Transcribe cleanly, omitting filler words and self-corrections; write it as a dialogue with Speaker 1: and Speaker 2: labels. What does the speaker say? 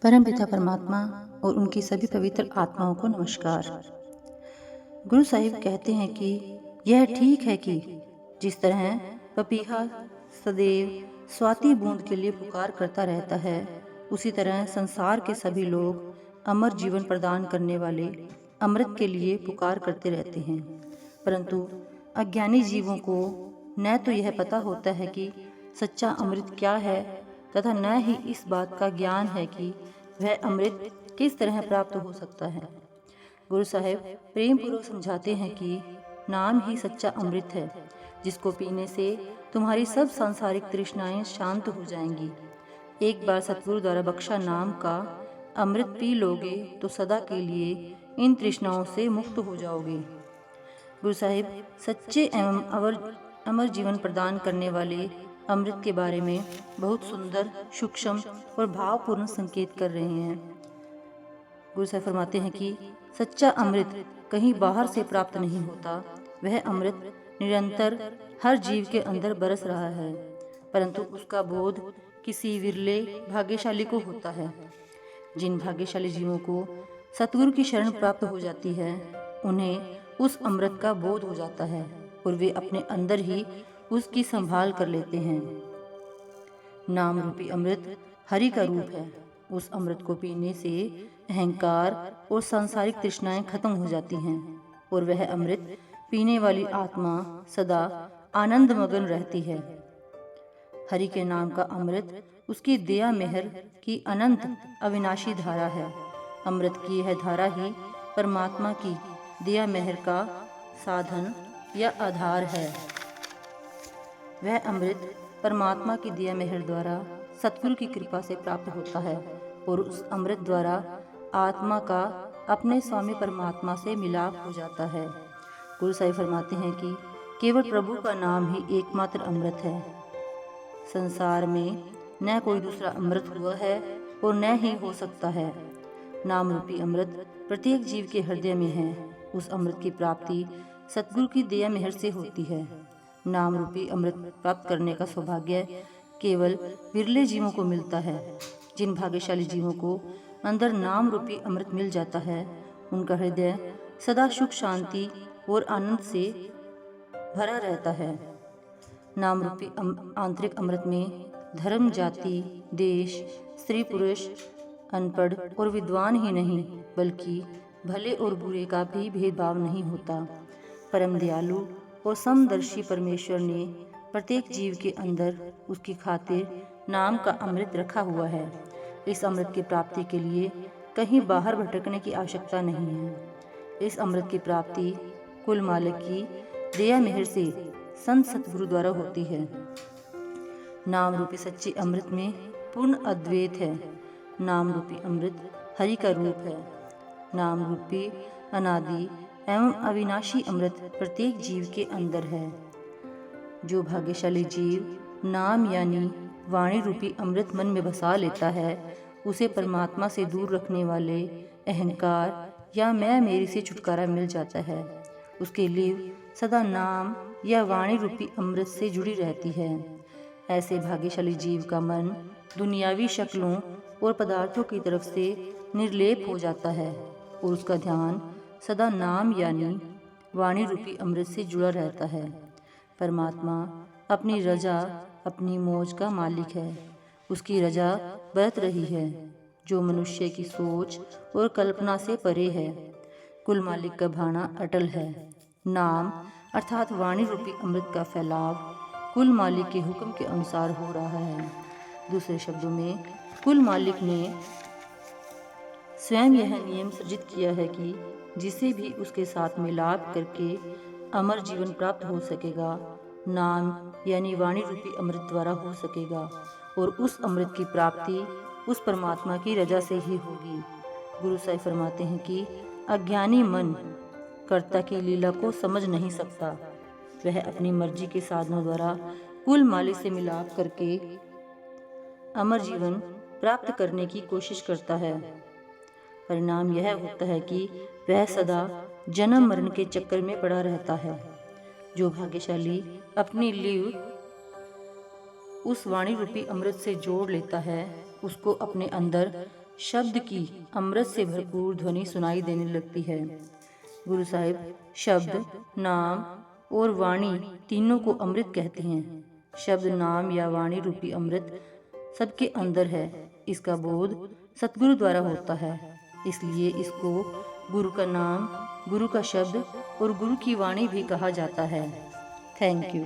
Speaker 1: परमपिता परमात्मा और उनकी सभी पवित्र आत्माओं को नमस्कार। गुरु साहिब कहते हैं कि यह ठीक है कि जिस तरह पपीहा सदैव स्वाति बूंद के लिए पुकार करता रहता है, उसी तरह संसार के सभी लोग अमर जीवन प्रदान करने वाले अमृत के लिए पुकार करते रहते हैं। परंतु अज्ञानी जीवों को न तो यह पता होता है कि सच्चा अमृत क्या है तथा न ही इस बात का ज्ञान है कि वह अमृत किस तरह प्राप्त हो सकता है। गुरु साहिब प्रेम पूर्वक समझाते हैं कि नाम ही सच्चा अमृत है, जिसको पीने से तुम्हारी सब सांसारिक तृष्णाएं शांत हो जाएंगी। एक बार सतगुरु द्वारा बख्शा नाम का अमृत पी लोगे तो सदा के लिए इन तृष्णाओं से मुक्त हो जाओगे। गुरु साहिब सच्चे एवं अमर जीवन प्रदान करने वाले अमृत के बारे में बहुत सुंदर, सूक्ष्म और भावपूर्ण संकेत कर रहे हैं। गुरु साहिब फरमाते हैं कि सच्चा अमृत कहीं बाहर से प्राप्त नहीं होता। वह अमृत निरंतर हर जीव के अंदर बरस रहा है, परंतु उसका बोध किसी विरले भाग्यशाली को होता है। जिन भाग्यशाली जीवों को सतगुरु की शरण प्राप्त हो जाती है, उन्हें उस अमृत का बोध हो जाता है और वे अपने अंदर ही उसकी संभाल कर लेते हैं। नाम रूपी अमृत हरि का रूप है। उस अमृत को पीने से अहंकार और सांसारिक तृष्णाएं खत्म हो जाती हैं और वह अमृत पीने वाली आत्मा सदा आनंद मगन रहती है। हरि के नाम का अमृत उसकी दया मेहर की अनंत अविनाशी धारा है। अमृत की यह धारा ही परमात्मा की दया मेहर का साधन या आधार है। वह अमृत परमात्मा की दया मेहर द्वारा सतगुरु की कृपा से प्राप्त होता है और उस अमृत द्वारा आत्मा का अपने स्वामी परमात्मा से मिलाप हो जाता है। गुरु साहिब फरमाते हैं कि केवल प्रभु का नाम ही एकमात्र अमृत है। संसार में न कोई दूसरा अमृत हुआ है और न ही हो सकता है। नाम रूपी अमृत प्रत्येक जीव के हृदय में है। उस अमृत की प्राप्ति सतगुरु की दया मेहर से होती है। नाम रूपी अमृत प्राप्त करने का सौभाग्य केवल विरले जीवों को मिलता है। जिन भाग्यशाली जीवों को अंदर नाम रूपी अमृत मिल जाता है, उनका हृदय सदा सुख, शांति और आनंद से भरा रहता है। नाम रूपी आंतरिक अमृत में धर्म, जाति, देश, स्त्री पुरुष, अनपढ़ और विद्वान ही नहीं, बल्कि भले और बुरे का भी भेदभाव नहीं होता। परम दयालु और समदर्शी परमेश्वर ने प्रत्येक जीव के अंदर उसकी खातिर नाम का अमृत रखा हुआ है। इस अमृत की प्राप्ति के लिए कहीं बाहर भटकने की आवश्यकता नहीं है। इस अमृत की प्राप्ति कुल मालिक की दया मेहर से संत सतगुरु द्वारा होती है। नाम रूपी सच्चे अमृत में पूर्ण अद्वैत है। नाम रूपी अमृत हरि का रूप है। नाम रूपी अनादि एवं अविनाशी अमृत प्रत्येक जीव के अंदर है। जो भाग्यशाली जीव नाम यानी वाणी रूपी अमृत मन में बसा लेता है, उसे परमात्मा से दूर रखने वाले अहंकार या मैं मेरी से छुटकारा मिल जाता है। उसके लिए सदा नाम या वाणी रूपी अमृत से जुड़ी रहती है। ऐसे भाग्यशाली जीव का मन दुनियावी शक्लों और पदार्थों की तरफ से निर्लेप हो जाता है और उसका ध्यान सदा नाम यानी वाणी रूपी अमृत से जुड़ा रहता है। परमात्मा अपनी रजा, अपनी मौज का मालिक है। उसकी रजा बरत रही है, जो मनुष्य की सोच और कल्पना से परे है। कुल मालिक का भाना अटल है। नाम अर्थात वाणी रूपी अमृत का फैलाव कुल मालिक के हुक्म के अनुसार हो रहा है। दूसरे शब्दों में, कुल मालिक ने स्वयं यह नियम सृजित किया है कि जिसे भी उसके साथ मिलाप करके अमर जीवन प्राप्त हो सकेगा, नाम यानी वाणी रूपी अमृत द्वारा हो सकेगा और उस अमृत की प्राप्ति उस परमात्मा की रजा से ही होगी। गुरु साहिब फरमाते हैं कि अज्ञानी मन कर्ता की लीला को समझ नहीं सकता। वह अपनी मर्जी के साधनों द्वारा कुल मालिक से मिलाप करके अमर जीवन प्राप्त करने की कोशिश करता है। परिणाम यह होता है कि वह सदा जन्म मरण के चक्कर में पड़ा रहता है। जो भाग्यशाली अपनी लीव उस वाणी रूपी अमृत से जोड़ लेता है, उसको अपने अंदर शब्द की अमृत से भरपूर ध्वनि सुनाई देने लगती है। गुरु साहिब शब्द, नाम और वाणी तीनों को अमृत कहते हैं। शब्द, नाम या वाणी रूपी अमृत सबके अंदर है। इसका बोध सतगुरु द्वारा होता है, इसलिए इसको गुरु का नाम, गुरु का शब्द और गुरु की वाणी भी कहा जाता है। Thank you.